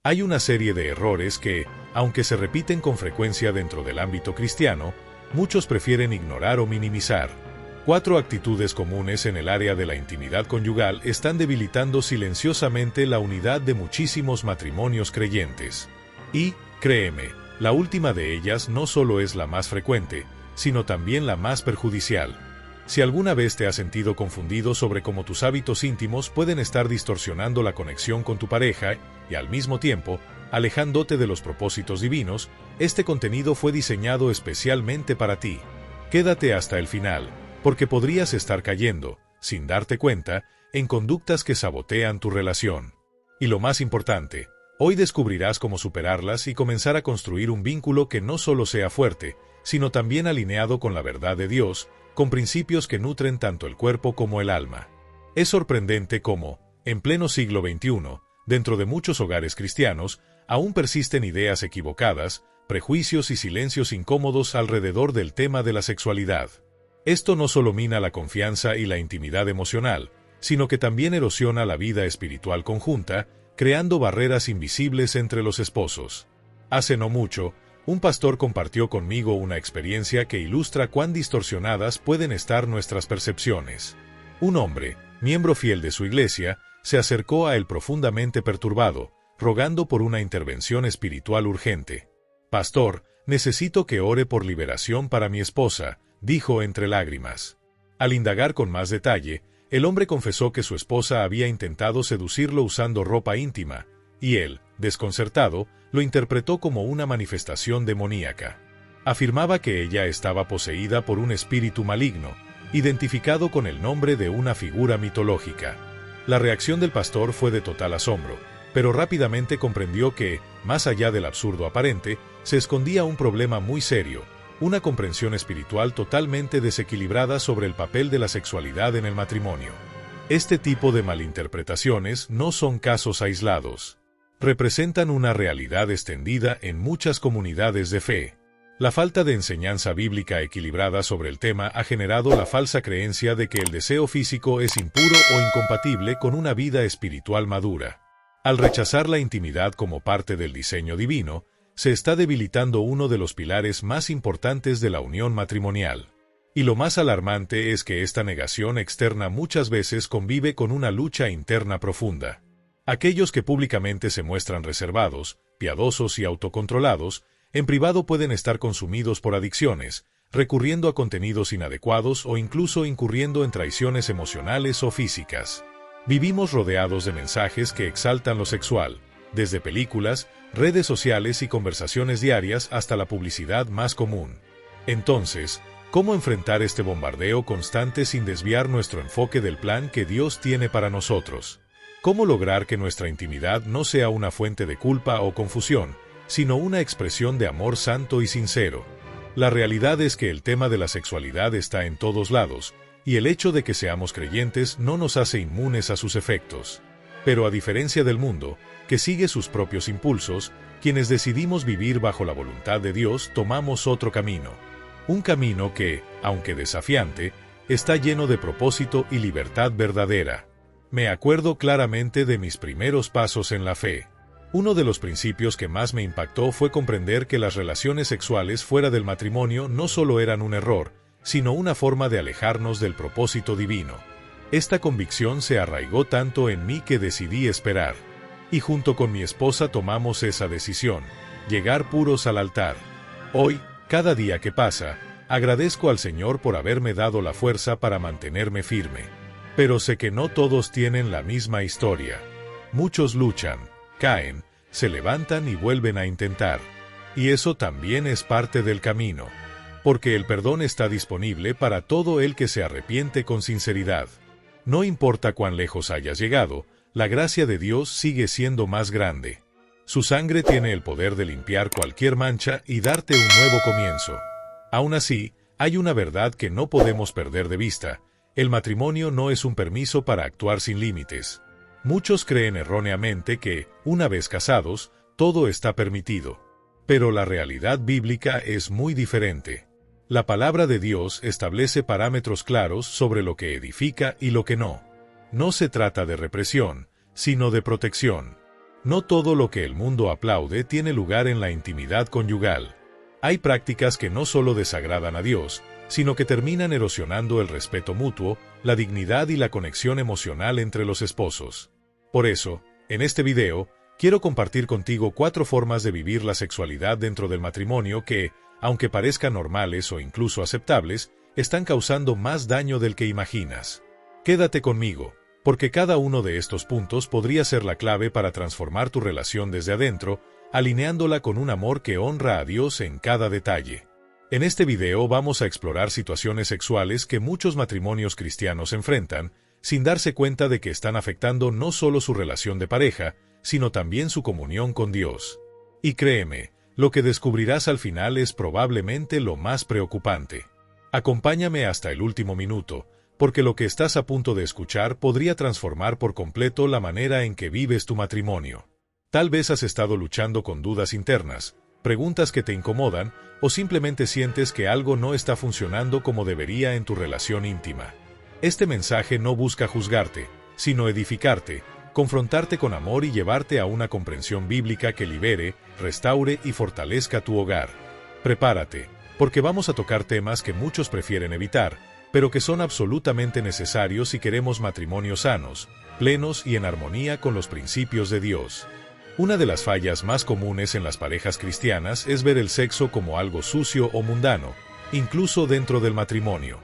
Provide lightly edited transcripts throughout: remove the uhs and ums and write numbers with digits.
Hay una serie de errores que, aunque se repiten con frecuencia dentro del ámbito cristiano, muchos prefieren ignorar o minimizar. 4 actitudes comunes en el área de la intimidad conyugal están debilitando silenciosamente la unidad de muchísimos matrimonios creyentes. Y, créeme, la última de ellas no solo es la más frecuente, sino también la más perjudicial. Si alguna vez te has sentido confundido sobre cómo tus hábitos íntimos pueden estar distorsionando la conexión con tu pareja y, al mismo tiempo, alejándote de los propósitos divinos, este contenido fue diseñado especialmente para ti. Quédate hasta el final, porque podrías estar cayendo, sin darte cuenta, en conductas que sabotean tu relación. Y lo más importante, hoy descubrirás cómo superarlas y comenzar a construir un vínculo que no solo sea fuerte, sino también alineado con la verdad de Dios, con principios que nutren tanto el cuerpo como el alma. Es sorprendente cómo, en pleno siglo XXI, dentro de muchos hogares cristianos, aún persisten ideas equivocadas, prejuicios y silencios incómodos alrededor del tema de la sexualidad. Esto no solo mina la confianza y la intimidad emocional, sino que también erosiona la vida espiritual conjunta, creando barreras invisibles entre los esposos. Hace no mucho, un pastor compartió conmigo una experiencia que ilustra cuán distorsionadas pueden estar nuestras percepciones. Un hombre, miembro fiel de su iglesia, se acercó a él profundamente perturbado, rogando por una intervención espiritual urgente. «Pastor, necesito que ore por liberación para mi esposa», dijo entre lágrimas. Al indagar con más detalle, el hombre confesó que su esposa había intentado seducirlo usando ropa íntima, y él, desconcertado, lo interpretó como una manifestación demoníaca. Afirmaba que ella estaba poseída por un espíritu maligno, identificado con el nombre de una figura mitológica. La reacción del pastor fue de total asombro, pero rápidamente comprendió que, más allá del absurdo aparente, se escondía un problema muy serio, una comprensión espiritual totalmente desequilibrada sobre el papel de la sexualidad en el matrimonio. Este tipo de malinterpretaciones no son casos aislados. Representan una realidad extendida en muchas comunidades de fe. La falta de enseñanza bíblica equilibrada sobre el tema ha generado la falsa creencia de que el deseo físico es impuro o incompatible con una vida espiritual madura. Al rechazar la intimidad como parte del diseño divino, se está debilitando uno de los pilares más importantes de la unión matrimonial. Y lo más alarmante es que esta negación externa muchas veces convive con una lucha interna profunda. Aquellos que públicamente se muestran reservados, piadosos y autocontrolados, en privado pueden estar consumidos por adicciones, recurriendo a contenidos inadecuados o incluso incurriendo en traiciones emocionales o físicas. Vivimos rodeados de mensajes que exaltan lo sexual, desde películas, redes sociales y conversaciones diarias hasta la publicidad más común. Entonces, ¿cómo enfrentar este bombardeo constante sin desviar nuestro enfoque del plan que Dios tiene para nosotros? ¿Cómo lograr que nuestra intimidad no sea una fuente de culpa o confusión, sino una expresión de amor santo y sincero? La realidad es que el tema de la sexualidad está en todos lados, y el hecho de que seamos creyentes no nos hace inmunes a sus efectos. Pero a diferencia del mundo, que sigue sus propios impulsos, quienes decidimos vivir bajo la voluntad de Dios tomamos otro camino. Un camino que, aunque desafiante, está lleno de propósito y libertad verdadera. Me acuerdo claramente de mis primeros pasos en la fe. Uno de los principios que más me impactó fue comprender que las relaciones sexuales fuera del matrimonio no solo eran un error, sino una forma de alejarnos del propósito divino. Esta convicción se arraigó tanto en mí que decidí esperar. Y junto con mi esposa tomamos esa decisión, llegar puros al altar. Hoy, cada día que pasa, agradezco al Señor por haberme dado la fuerza para mantenerme firme. Pero sé que no todos tienen la misma historia. Muchos luchan, caen, se levantan y vuelven a intentar. Y eso también es parte del camino. Porque el perdón está disponible para todo el que se arrepiente con sinceridad. No importa cuán lejos hayas llegado, la gracia de Dios sigue siendo más grande. Su sangre tiene el poder de limpiar cualquier mancha y darte un nuevo comienzo. Aún así, hay una verdad que no podemos perder de vista. El matrimonio no es un permiso para actuar sin límites. Muchos creen erróneamente que, una vez casados, todo está permitido. Pero la realidad bíblica es muy diferente. La palabra de Dios establece parámetros claros sobre lo que edifica y lo que no. No se trata de represión, sino de protección. No todo lo que el mundo aplaude tiene lugar en la intimidad conyugal. Hay prácticas que no solo desagradan a Dios, sino que terminan erosionando el respeto mutuo, la dignidad y la conexión emocional entre los esposos. Por eso, en este video, quiero compartir contigo 4 formas de vivir la sexualidad dentro del matrimonio que, aunque parezcan normales o incluso aceptables, están causando más daño del que imaginas. Quédate conmigo, porque cada uno de estos puntos podría ser la clave para transformar tu relación desde adentro, alineándola con un amor que honra a Dios en cada detalle. En este video vamos a explorar situaciones sexuales que muchos matrimonios cristianos enfrentan, sin darse cuenta de que están afectando no solo su relación de pareja, sino también su comunión con Dios. Y créeme, lo que descubrirás al final es probablemente lo más preocupante. Acompáñame hasta el último minuto, porque lo que estás a punto de escuchar podría transformar por completo la manera en que vives tu matrimonio. Tal vez has estado luchando con dudas internas, preguntas que te incomodan, o simplemente sientes que algo no está funcionando como debería en tu relación íntima. Este mensaje no busca juzgarte, sino edificarte, confrontarte con amor y llevarte a una comprensión bíblica que libere, restaure y fortalezca tu hogar. Prepárate, porque vamos a tocar temas que muchos prefieren evitar, pero que son absolutamente necesarios si queremos matrimonios sanos, plenos y en armonía con los principios de Dios. Una de las fallas más comunes en las parejas cristianas es ver el sexo como algo sucio o mundano, incluso dentro del matrimonio.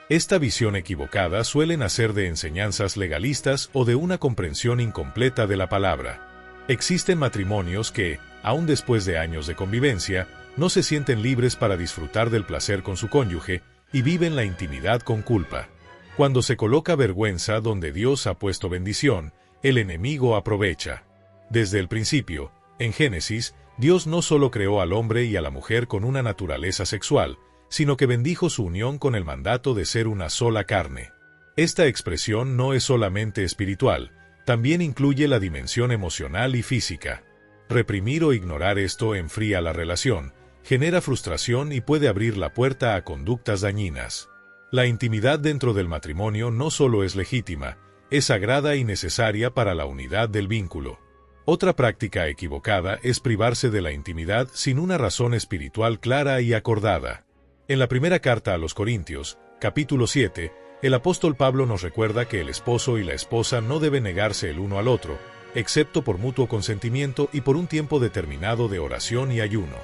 Esta visión equivocada suele nacer de enseñanzas legalistas o de una comprensión incompleta de la palabra. Existen matrimonios que, aun después de años de convivencia, no se sienten libres para disfrutar del placer con su cónyuge y viven la intimidad con culpa. Cuando se coloca vergüenza donde Dios ha puesto bendición, el enemigo aprovecha. Desde el principio, en Génesis, Dios no solo creó al hombre y a la mujer con una naturaleza sexual, sino que bendijo su unión con el mandato de ser una sola carne. Esta expresión no es solamente espiritual, también incluye la dimensión emocional y física. Reprimir o ignorar esto enfría la relación, genera frustración y puede abrir la puerta a conductas dañinas. La intimidad dentro del matrimonio no solo es legítima, es sagrada y necesaria para la unidad del vínculo. Otra práctica equivocada es privarse de la intimidad sin una razón espiritual clara y acordada. En la primera carta a los Corintios, capítulo 7, el apóstol Pablo nos recuerda que el esposo y la esposa no deben negarse el uno al otro, excepto por mutuo consentimiento y por un tiempo determinado de oración y ayuno.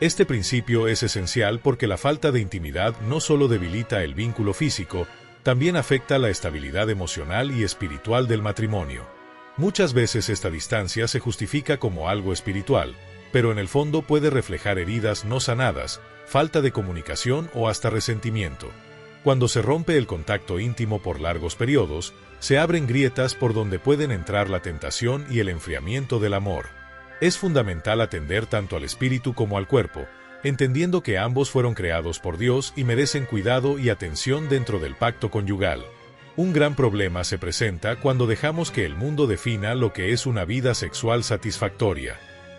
Este principio es esencial porque la falta de intimidad no solo debilita el vínculo físico, también afecta la estabilidad emocional y espiritual del matrimonio. Muchas veces esta distancia se justifica como algo espiritual, pero en el fondo puede reflejar heridas no sanadas, falta de comunicación o hasta resentimiento. Cuando se rompe el contacto íntimo por largos periodos, se abren grietas por donde pueden entrar la tentación y el enfriamiento del amor. Es fundamental atender tanto al espíritu como al cuerpo, entendiendo que ambos fueron creados por Dios y merecen cuidado y atención dentro del pacto conyugal. Un gran problema se presenta cuando dejamos que el mundo defina lo que es una vida sexual satisfactoria.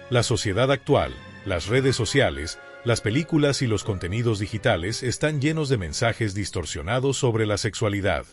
La sociedad actual, las redes sociales, las películas y los contenidos digitales están llenos de mensajes distorsionados sobre la sexualidad.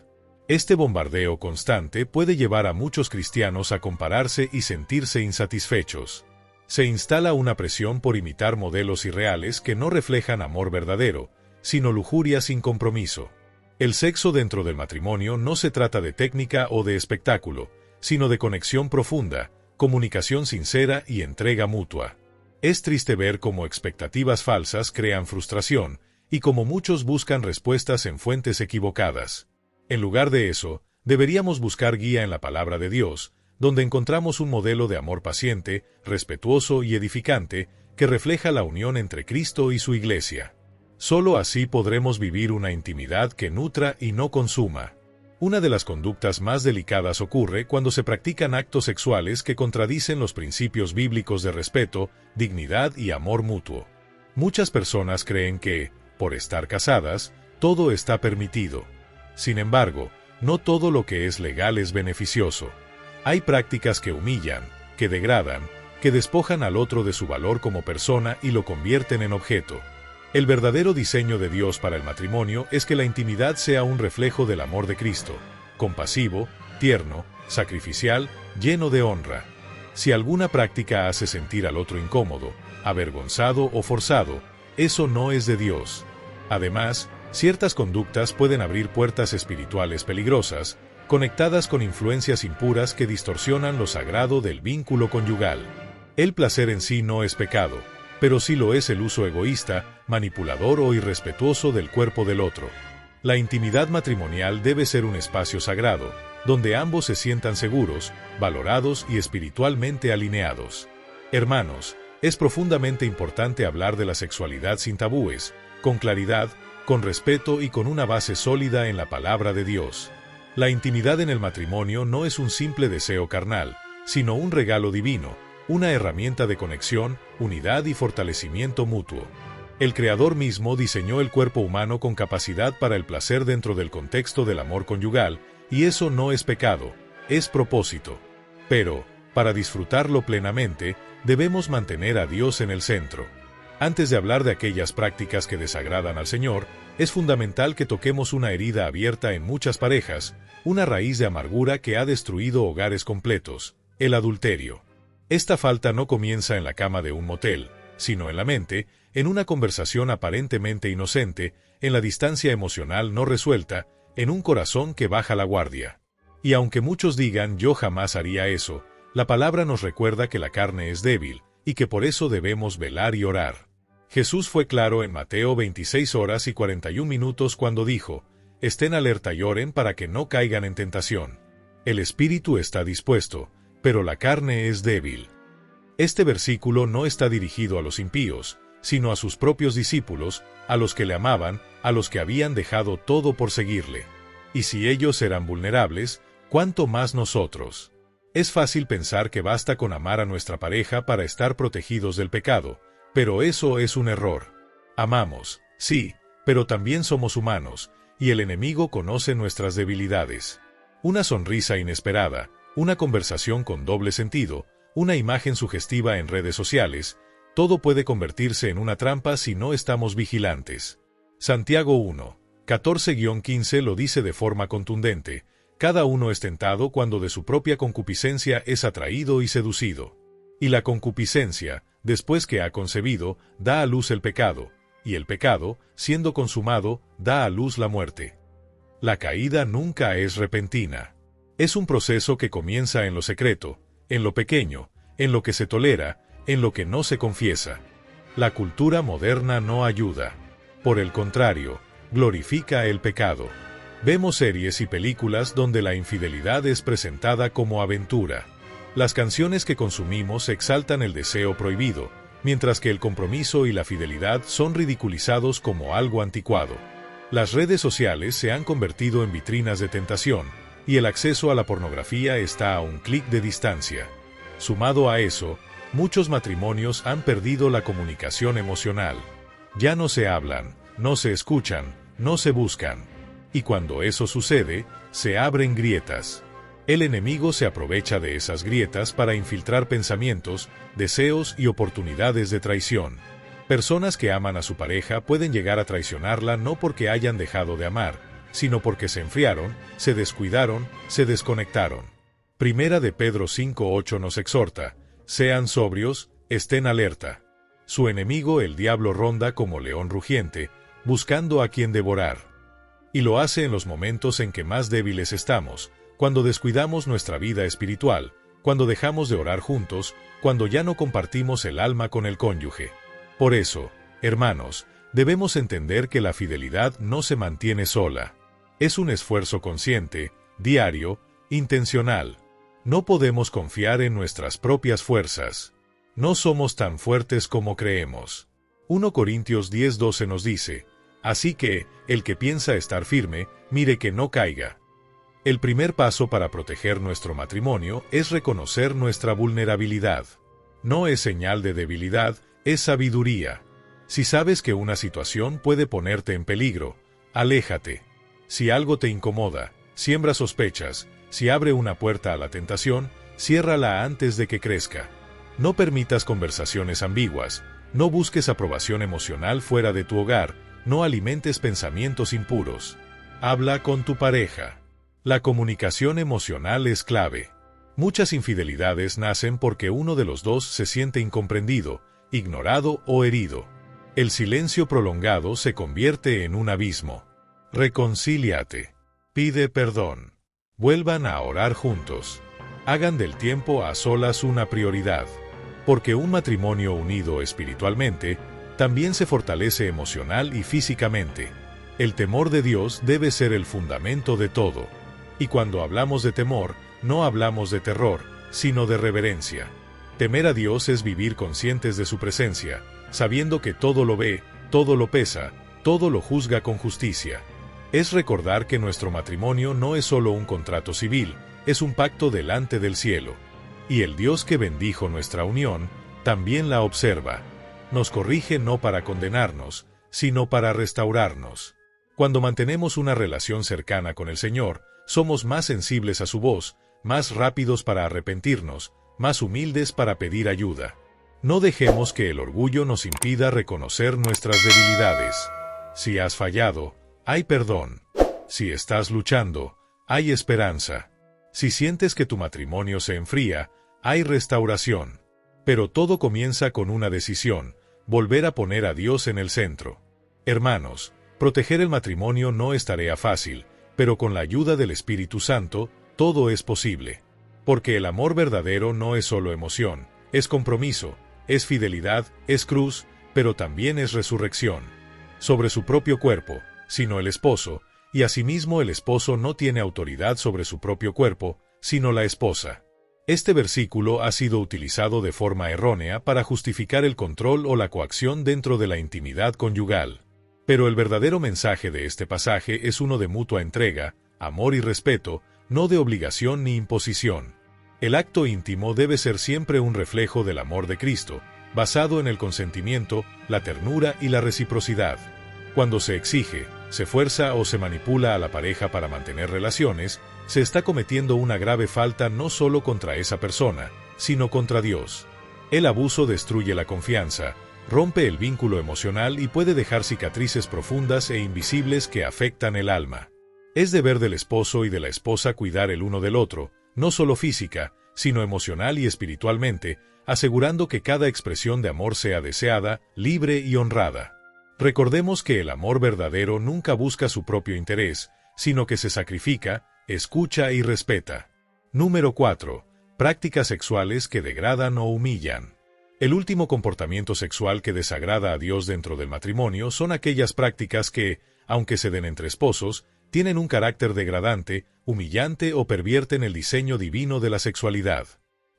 Este bombardeo constante puede llevar a muchos cristianos a compararse y sentirse insatisfechos. Se instala una presión por imitar modelos irreales que no reflejan amor verdadero, sino lujuria sin compromiso. El sexo dentro del matrimonio no se trata de técnica o de espectáculo, sino de conexión profunda, comunicación sincera y entrega mutua. Es triste ver cómo expectativas falsas crean frustración y cómo muchos buscan respuestas en fuentes equivocadas. En lugar de eso, deberíamos buscar guía en la palabra de Dios, donde encontramos un modelo de amor paciente, respetuoso y edificante que refleja la unión entre Cristo y su Iglesia. Solo así podremos vivir una intimidad que nutra y no consuma. Una de las conductas más delicadas ocurre cuando se practican actos sexuales que contradicen los principios bíblicos de respeto, dignidad y amor mutuo. Muchas personas creen que, por estar casadas, todo está permitido. Sin embargo, no todo lo que es legal es beneficioso. Hay prácticas que humillan, que degradan, que despojan al otro de su valor como persona y lo convierten en objeto. El verdadero diseño de Dios para el matrimonio es que la intimidad sea un reflejo del amor de Cristo, compasivo, tierno, sacrificial, lleno de honra. Si alguna práctica hace sentir al otro incómodo, avergonzado o forzado, eso no es de Dios. Además, ciertas conductas pueden abrir puertas espirituales peligrosas, conectadas con influencias impuras que distorsionan lo sagrado del vínculo conyugal. El placer en sí no es pecado, pero sí lo es el uso egoísta, manipulador o irrespetuoso del cuerpo del otro. La intimidad matrimonial debe ser un espacio sagrado, donde ambos se sientan seguros, valorados y espiritualmente alineados. Hermanos, es profundamente importante hablar de la sexualidad sin tabúes, con claridad, con respeto y con una base sólida en la palabra de Dios. La intimidad en el matrimonio no es un simple deseo carnal, sino un regalo divino, una herramienta de conexión, unidad y fortalecimiento mutuo. El Creador mismo diseñó el cuerpo humano con capacidad para el placer dentro del contexto del amor conyugal, y eso no es pecado, es propósito. Pero, para disfrutarlo plenamente, debemos mantener a Dios en el centro. Antes de hablar de aquellas prácticas que desagradan al Señor, es fundamental que toquemos una herida abierta en muchas parejas, una raíz de amargura que ha destruido hogares completos: el adulterio. Esta falta no comienza en la cama de un motel, sino en la mente, en una conversación aparentemente inocente, en la distancia emocional no resuelta, en un corazón que baja la guardia. Y aunque muchos digan «yo jamás haría eso», la palabra nos recuerda que la carne es débil, y que por eso debemos velar y orar. Jesús fue claro en Mateo 26:41 cuando dijo: «Estén alerta y oren para que no caigan en tentación. El espíritu está dispuesto, pero la carne es débil». Este versículo no está dirigido a los impíos, sino a sus propios discípulos, a los que le amaban, a los que habían dejado todo por seguirle. Y si ellos eran vulnerables, ¿cuánto más nosotros? Es fácil pensar que basta con amar a nuestra pareja para estar protegidos del pecado, pero eso es un error. Amamos, sí, pero también somos humanos, y el enemigo conoce nuestras debilidades. Una sonrisa inesperada, una conversación con doble sentido, una imagen sugestiva en redes sociales, todo puede convertirse en una trampa si no estamos vigilantes. Santiago 1:14-15 lo dice de forma contundente: «Cada uno es tentado cuando de su propia concupiscencia es atraído y seducido. Y la concupiscencia, después que ha concebido, da a luz el pecado, y el pecado, siendo consumado, da a luz la muerte». La caída nunca es repentina. Es un proceso que comienza en lo secreto, en lo pequeño, en lo que se tolera, en lo que no se confiesa. La cultura moderna no ayuda. Por el contrario, glorifica el pecado. Vemos series y películas donde la infidelidad es presentada como aventura. Las canciones que consumimos exaltan el deseo prohibido, mientras que el compromiso y la fidelidad son ridiculizados como algo anticuado. Las redes sociales se han convertido en vitrinas de tentación, y el acceso a la pornografía está a un clic de distancia. Sumado a eso, muchos matrimonios han perdido la comunicación emocional. Ya no se hablan, no se escuchan, no se buscan. Y cuando eso sucede, se abren grietas. El enemigo se aprovecha de esas grietas para infiltrar pensamientos, deseos y oportunidades de traición. Personas que aman a su pareja pueden llegar a traicionarla no porque hayan dejado de amar, sino porque se enfriaron, se descuidaron, se desconectaron. Primera de Pedro 5:8 nos exhorta: «Sean sobrios, estén alerta». Su enemigo el diablo ronda como león rugiente, buscando a quien devorar. Y lo hace en los momentos en que más débiles estamos, cuando descuidamos nuestra vida espiritual, cuando dejamos de orar juntos, cuando ya no compartimos el alma con el cónyuge. Por eso, hermanos, debemos entender que la fidelidad no se mantiene sola. Es un esfuerzo consciente, diario, intencional. No podemos confiar en nuestras propias fuerzas. No somos tan fuertes como creemos. 1 Corintios 10:12 nos dice: «Así que, el que piensa estar firme, mire que no caiga». El primer paso para proteger nuestro matrimonio es reconocer nuestra vulnerabilidad. No es señal de debilidad, es sabiduría. Si sabes que una situación puede ponerte en peligro, aléjate. Si algo te incomoda, siembra sospechas, si abre una puerta a la tentación, ciérrala antes de que crezca. No permitas conversaciones ambiguas, no busques aprobación emocional fuera de tu hogar, no alimentes pensamientos impuros. Habla con tu pareja. La comunicación emocional es clave. Muchas infidelidades nacen porque uno de los dos se siente incomprendido, ignorado o herido. El silencio prolongado se convierte en un abismo. Reconcíliate. Pide perdón. Vuelvan a orar juntos. Hagan del tiempo a solas una prioridad. Porque un matrimonio unido espiritualmente también se fortalece emocional y físicamente. El temor de Dios debe ser el fundamento de todo. Y cuando hablamos de temor, no hablamos de terror, sino de reverencia. Temer a Dios es vivir conscientes de su presencia, sabiendo que todo lo ve, todo lo pesa, todo lo juzga con justicia. Es recordar que nuestro matrimonio no es solo un contrato civil, es un pacto delante del cielo. Y el Dios que bendijo nuestra unión, también la observa. Nos corrige no para condenarnos, sino para restaurarnos. Cuando mantenemos una relación cercana con el Señor, somos más sensibles a su voz, más rápidos para arrepentirnos, más humildes para pedir ayuda. No dejemos que el orgullo nos impida reconocer nuestras debilidades. Si has fallado, hay perdón. Si estás luchando, hay esperanza. Si sientes que tu matrimonio se enfría, hay restauración. Pero todo comienza con una decisión: volver a poner a Dios en el centro. Hermanos, proteger el matrimonio no es tarea fácil, pero con la ayuda del Espíritu Santo, todo es posible. Porque el amor verdadero no es solo emoción, es compromiso, es fidelidad, es cruz, pero también es resurrección. Sobre su propio cuerpo, sino el esposo, y asimismo el esposo no tiene autoridad sobre su propio cuerpo, sino la esposa. Este versículo ha sido utilizado de forma errónea para justificar el control o la coacción dentro de la intimidad conyugal. Pero el verdadero mensaje de este pasaje es uno de mutua entrega, amor y respeto, no de obligación ni imposición. El acto íntimo debe ser siempre un reflejo del amor de Cristo, basado en el consentimiento, la ternura y la reciprocidad. Cuando se exige, se fuerza o se manipula a la pareja para mantener relaciones, se está cometiendo una grave falta no solo contra esa persona, sino contra Dios. El abuso destruye la confianza, rompe el vínculo emocional y puede dejar cicatrices profundas e invisibles que afectan el alma. Es deber del esposo y de la esposa cuidar el uno del otro, no solo física, sino emocional y espiritualmente, asegurando que cada expresión de amor sea deseada, libre y honrada. Recordemos que el amor verdadero nunca busca su propio interés, sino que se sacrifica, escucha y respeta. Número 4. Prácticas sexuales que degradan o humillan. El último comportamiento sexual que desagrada a Dios dentro del matrimonio son aquellas prácticas que, aunque se den entre esposos, tienen un carácter degradante, humillante o pervierten el diseño divino de la sexualidad.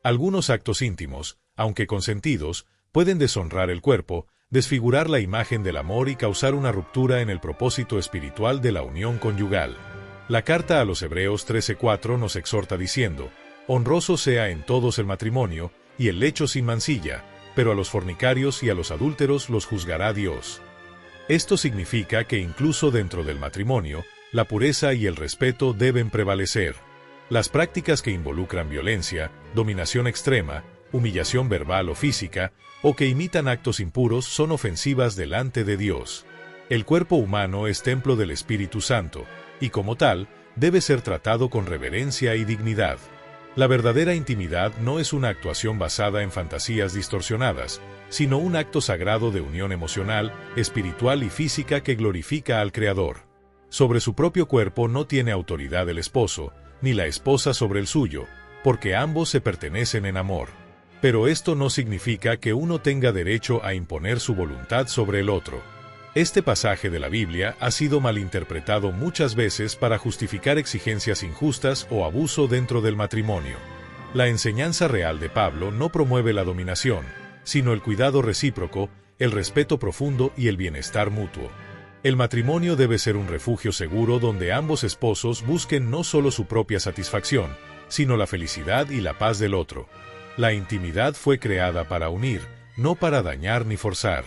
Algunos actos íntimos, aunque consentidos, pueden deshonrar el cuerpo, desfigurar la imagen del amor y causar una ruptura en el propósito espiritual de la unión conyugal. La carta a los Hebreos 13:4 nos exhorta diciendo: honroso sea en todos el matrimonio, y el lecho sin mancilla, pero a los fornicarios y a los adúlteros los juzgará Dios. Esto significa que incluso dentro del matrimonio, la pureza y el respeto deben prevalecer. Las prácticas que involucran violencia, dominación extrema, humillación verbal o física, o que imitan actos impuros son ofensivas delante de Dios. El cuerpo humano es templo del Espíritu Santo, y como tal, debe ser tratado con reverencia y dignidad. La verdadera intimidad no es una actuación basada en fantasías distorsionadas, sino un acto sagrado de unión emocional, espiritual y física que glorifica al Creador. Sobre su propio cuerpo no tiene autoridad el esposo, ni la esposa sobre el suyo, porque ambos se pertenecen en amor. Pero esto no significa que uno tenga derecho a imponer su voluntad sobre el otro. Este pasaje de la Biblia ha sido malinterpretado muchas veces para justificar exigencias injustas o abuso dentro del matrimonio. La enseñanza real de Pablo no promueve la dominación, sino el cuidado recíproco, el respeto profundo y el bienestar mutuo. El matrimonio debe ser un refugio seguro donde ambos esposos busquen no solo su propia satisfacción, sino la felicidad y la paz del otro. La intimidad fue creada para unir, no para dañar ni forzar.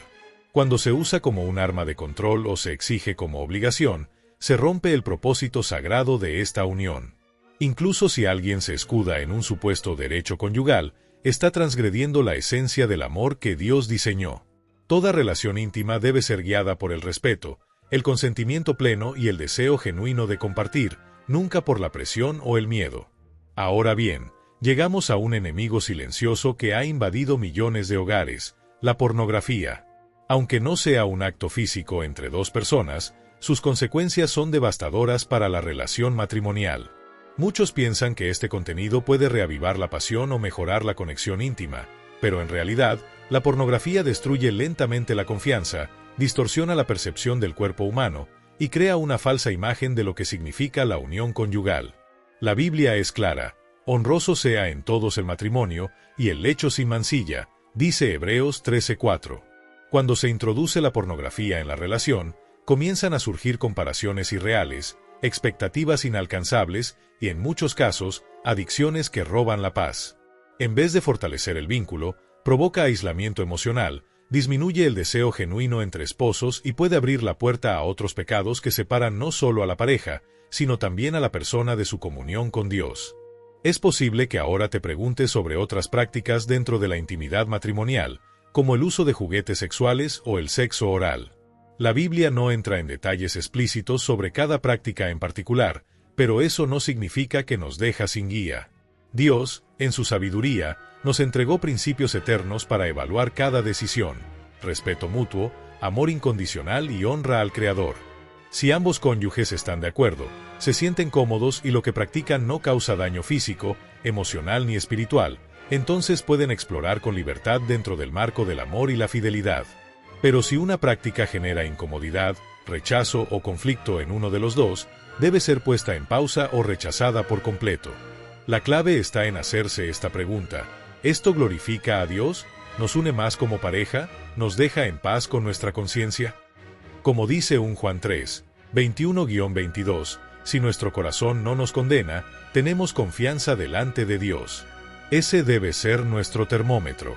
Cuando se usa como un arma de control o se exige como obligación, se rompe el propósito sagrado de esta unión. Incluso si alguien se escuda en un supuesto derecho conyugal, está transgrediendo la esencia del amor que Dios diseñó. Toda relación íntima debe ser guiada por el respeto, el consentimiento pleno y el deseo genuino de compartir, nunca por la presión o el miedo. Ahora bien, Llegamos a un enemigo silencioso que ha invadido millones de hogares, la pornografía. Aunque no sea un acto físico entre dos personas, sus consecuencias son devastadoras para la relación matrimonial. Muchos piensan que este contenido puede reavivar la pasión o mejorar la conexión íntima, pero en realidad, la pornografía destruye lentamente la confianza, distorsiona la percepción del cuerpo humano y crea una falsa imagen de lo que significa la unión conyugal. La Biblia es clara: honroso sea en todos el matrimonio y el lecho sin mancilla, dice Hebreos 13:4. Cuando se introduce la pornografía en la relación, comienzan a surgir comparaciones irreales, expectativas inalcanzables y, en muchos casos, adicciones que roban la paz. En vez de fortalecer el vínculo, provoca aislamiento emocional, disminuye el deseo genuino entre esposos y puede abrir la puerta a otros pecados que separan no solo a la pareja, sino también a la persona de su comunión con Dios. Es posible que ahora te preguntes sobre otras prácticas dentro de la intimidad matrimonial, como el uso de juguetes sexuales o el sexo oral. La Biblia no entra en detalles explícitos sobre cada práctica en particular, pero eso no significa que nos deja sin guía. Dios, en su sabiduría, nos entregó principios eternos para evaluar cada decisión: respeto mutuo, amor incondicional y honra al Creador. Si ambos cónyuges están de acuerdo, se sienten cómodos y lo que practican no causa daño físico, emocional ni espiritual, entonces pueden explorar con libertad dentro del marco del amor y la fidelidad. Pero si una práctica genera incomodidad, rechazo o conflicto en uno de los dos, debe ser puesta en pausa o rechazada por completo. La clave está en hacerse esta pregunta: ¿esto glorifica a Dios? ¿Nos une más como pareja? ¿Nos deja en paz con nuestra conciencia? Como dice 1 Juan 3, 21-22, si nuestro corazón no nos condena, tenemos confianza delante de Dios. Ese debe ser nuestro termómetro.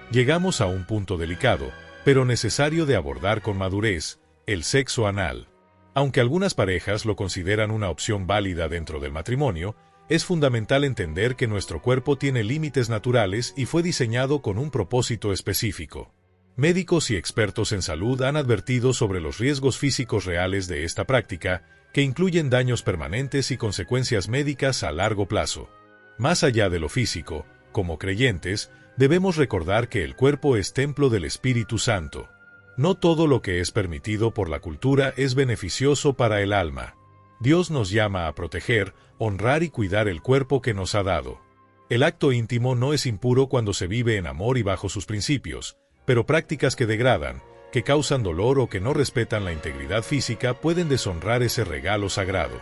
Llegamos a un punto delicado, pero necesario de abordar con madurez: el sexo anal. Aunque algunas parejas lo consideran una opción válida dentro del matrimonio, es fundamental entender que nuestro cuerpo tiene límites naturales y fue diseñado con un propósito específico. Médicos y expertos en salud han advertido sobre los riesgos físicos reales de esta práctica, que incluyen daños permanentes y consecuencias médicas a largo plazo. Más allá de lo físico, como creyentes, debemos recordar que el cuerpo es templo del Espíritu Santo. No todo lo que es permitido por la cultura es beneficioso para el alma. Dios nos llama a proteger, honrar y cuidar el cuerpo que nos ha dado. El acto íntimo no es impuro cuando se vive en amor y bajo sus principios, pero prácticas que degradan, que causan dolor o que no respetan la integridad física pueden deshonrar ese regalo sagrado.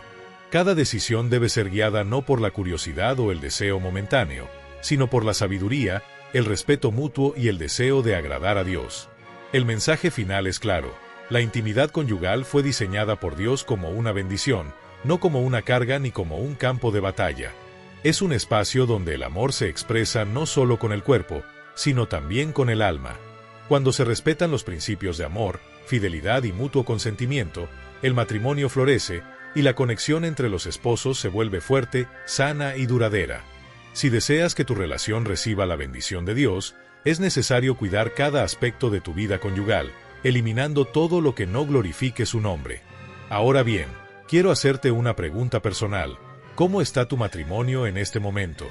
Cada decisión debe ser guiada no por la curiosidad o el deseo momentáneo, sino por la sabiduría, el respeto mutuo y el deseo de agradar a Dios. El mensaje final es claro: la intimidad conyugal fue diseñada por Dios como una bendición, no como una carga ni como un campo de batalla. Es un espacio donde el amor se expresa no solo con el cuerpo, sino también con el alma. Cuando se respetan los principios de amor, fidelidad y mutuo consentimiento, el matrimonio florece y la conexión entre los esposos se vuelve fuerte, sana y duradera. Si deseas que tu relación reciba la bendición de Dios, es necesario cuidar cada aspecto de tu vida conyugal, eliminando todo lo que no glorifique su nombre. Ahora bien, quiero hacerte una pregunta personal: ¿cómo está tu matrimonio en este momento?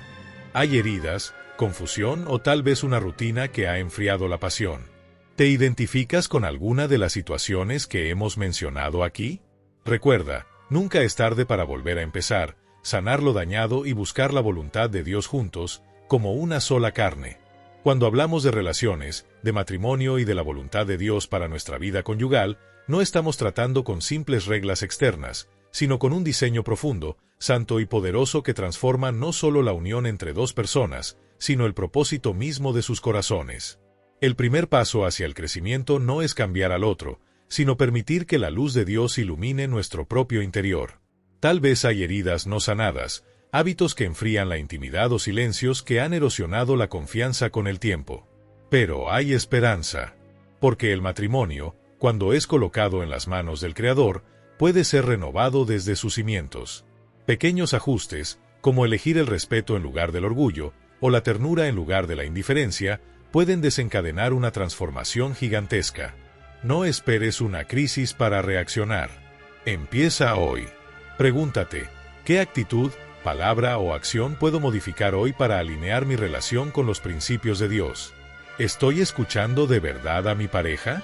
¿Hay heridas, confusión o tal vez una rutina que ha enfriado la pasión? ¿Te identificas con alguna de las situaciones que hemos mencionado aquí? Recuerda, nunca es tarde para volver a empezar, sanar lo dañado y buscar la voluntad de Dios juntos, como una sola carne. Cuando hablamos de relaciones, de matrimonio y de la voluntad de Dios para nuestra vida conyugal, no estamos tratando con simples reglas externas, sino con un diseño profundo, santo y poderoso que transforma no solo la unión entre dos personas, sino el propósito mismo de sus corazones. El primer paso hacia el crecimiento no es cambiar al otro, sino permitir que la luz de Dios ilumine nuestro propio interior. Tal vez hay heridas no sanadas, hábitos que enfrían la intimidad o silencios que han erosionado la confianza con el tiempo. Pero hay esperanza, porque el matrimonio, cuando es colocado en las manos del Creador, puede ser renovado desde sus cimientos. Pequeños ajustes, como elegir el respeto en lugar del orgullo, o la ternura en lugar de la indiferencia, pueden desencadenar una transformación gigantesca. No esperes una crisis para reaccionar. Empieza hoy. Pregúntate: ¿qué actitud, palabra o acción puedo modificar hoy para alinear mi relación con los principios de Dios? ¿Estoy escuchando de verdad a mi pareja?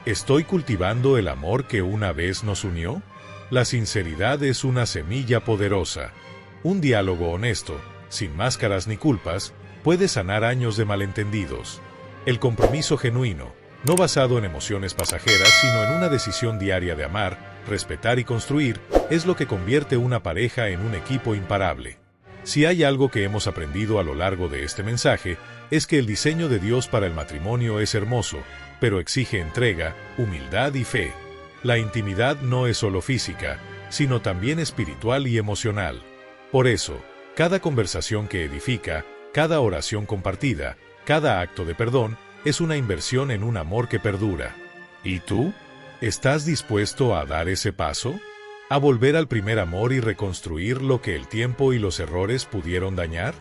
¿Estoy cultivando el amor que una vez nos unió? La sinceridad es una semilla poderosa. Un diálogo honesto, sin máscaras ni culpas, puede sanar años de malentendidos. El compromiso genuino, no basado en emociones pasajeras, sino en una decisión diaria de amar, respetar y construir, es lo que convierte una pareja en un equipo imparable. Si hay algo que hemos aprendido a lo largo de este mensaje, es que el diseño de Dios para el matrimonio es hermoso, pero exige entrega, humildad y fe. La intimidad no es solo física, sino también espiritual y emocional. Por eso, cada conversación que edifica, cada oración compartida, cada acto de perdón, es una inversión en un amor que perdura. ¿Y tú? ¿Estás dispuesto a dar ese paso? ¿A volver al primer amor y reconstruir lo que el tiempo y los errores pudieron dañar?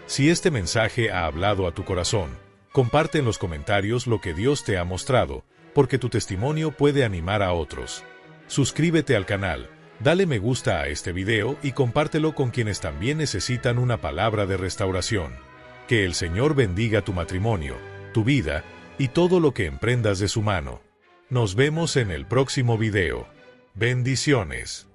Si este mensaje ha hablado a tu corazón, comparte en los comentarios lo que Dios te ha mostrado, porque tu testimonio puede animar a otros. Suscríbete al canal, dale me gusta a este video y compártelo con quienes también necesitan una palabra de restauración. Que el Señor bendiga tu matrimonio, tu vida y todo lo que emprendas de su mano. Nos vemos en el próximo video. Bendiciones.